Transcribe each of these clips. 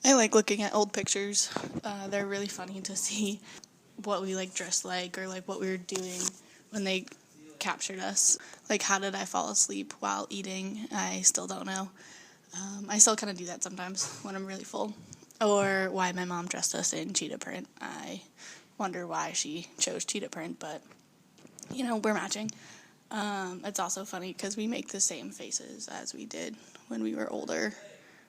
I like looking at old pictures. They're really funny to see what we like dressed like or like what we were doing when they captured us. Like how did I fall asleep while eating? I still don't know. I still kind of do that sometimes when I'm really full. Or why my mom dressed us in cheetah print. I wonder why she chose cheetah print, but you know, we're matching. It's also funny because we make the same faces as we did when we were older,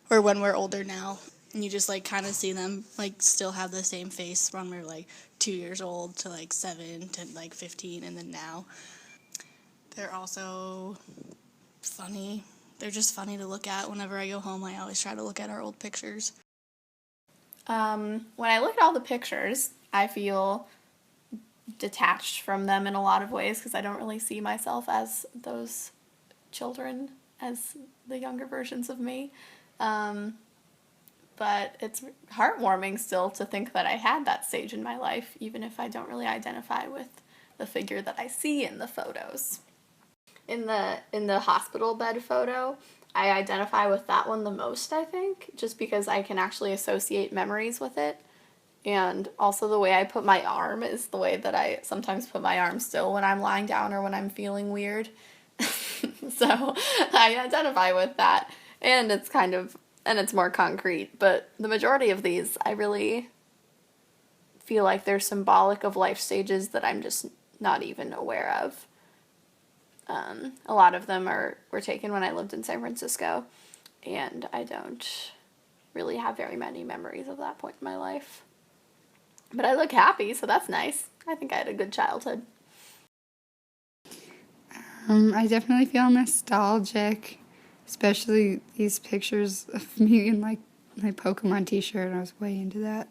or when we're older now. And you just like kind of see them like still have the same face when we're like 2 years old to like 7 to like 15, and then now. They're also funny. They're just funny to look at. Whenever I go home, I always try to look at our old pictures. When I look at all the pictures, I feel detached from them in a lot of ways because I don't really see myself as those children, as the younger versions of me. But it's heartwarming still to think that I had that stage in my life, even if I don't really identify with the figure that I see in the photos. In the hospital bed photo, I identify with that one the most, I think, just because I can actually associate memories with it. And also the way I put my arm is the way that I sometimes put my arm still when I'm lying down or when I'm feeling weird. So I identify with that. And it's more concrete. But the majority of these, I really feel like they're symbolic of life stages that I'm just not even aware of. A lot of them were taken when I lived in San Francisco, and I don't really have very many memories of that point in my life. But I look happy, so that's nice. I think I had a good childhood. I definitely feel nostalgic, especially these pictures of me in like my Pokemon t-shirt. I was way into that.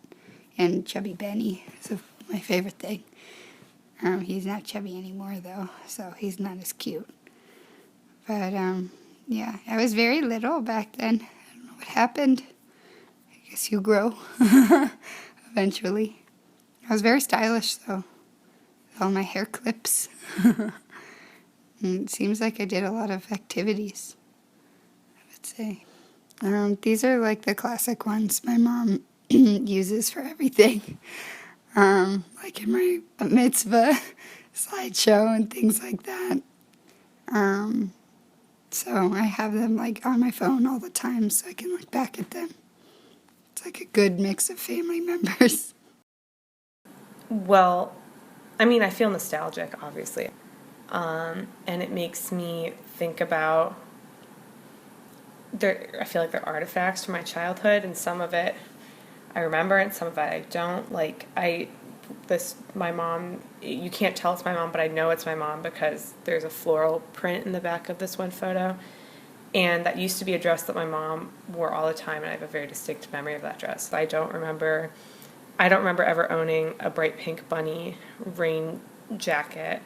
And Chubby Benny is my favorite thing. He's not chubby anymore though, so he's not as cute. But yeah, I was very little back then. I don't know what happened. I guess you grow eventually. I was very stylish though, with all my hair clips. And it seems like I did a lot of activities, I would say. These are like the classic ones my mom uses for everything. Like in my mitzvah slideshow and things like that. So I have them like on my phone all the time so I can look back at them. It's like a good mix of family members. Well, I mean, I feel nostalgic, obviously. And it makes me think about, I feel like they're artifacts from my childhood, and some of it I remember and some of it I don't. Like, my mom, you can't tell it's my mom, but I know it's my mom because there's a floral print in the back of this one photo. And that used to be a dress that my mom wore all the time, and I have a very distinct memory of that dress. I don't remember ever owning a bright pink bunny rain jacket,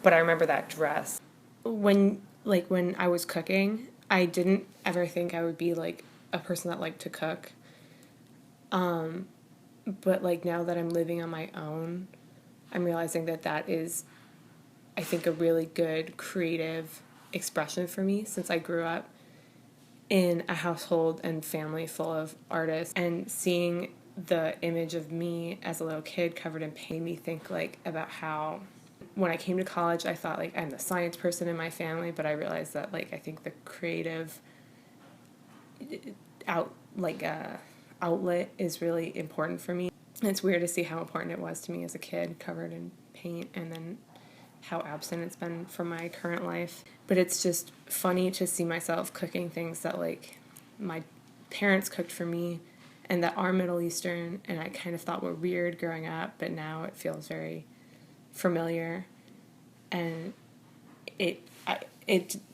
but I remember that dress. When I was cooking, I didn't ever think I would be like a person that liked to cook. But like now that I'm living on my own, I'm realizing that is, I think, a really good creative expression for me, since I grew up in a household and family full of artists, and seeing the image of me as a little kid covered in paint made me think like about how when I came to college I thought like I'm the science person in my family, but I realized that like I think the creative outlet is really important for me. And it's weird to see how important it was to me as a kid covered in paint, and then how absent it's been from my current life. But it's just funny to see myself cooking things that like my parents cooked for me and that are Middle Eastern, and I kind of thought were weird growing up, but now it feels very familiar. And it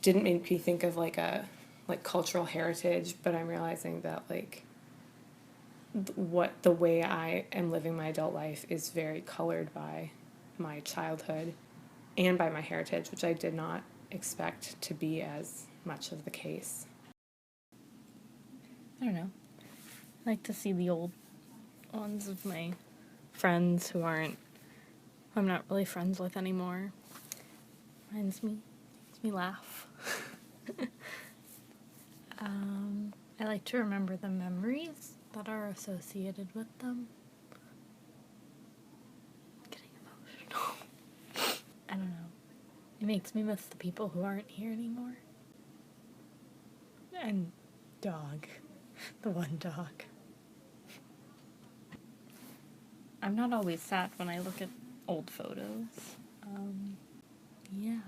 didn't make me think of like a cultural heritage, but I'm realizing that like the way I am living my adult life is very colored by my childhood and by my heritage, which I did not expect to be as much of the case. I don't know. I like to see the old ones of my friends who I'm not really friends with anymore. Makes me laugh. I like to remember the memories that are associated with them. I'm getting emotional. I don't know. It makes me miss the people who aren't here anymore. And dog. The one dog. I'm not always sad when I look at old photos. Yeah.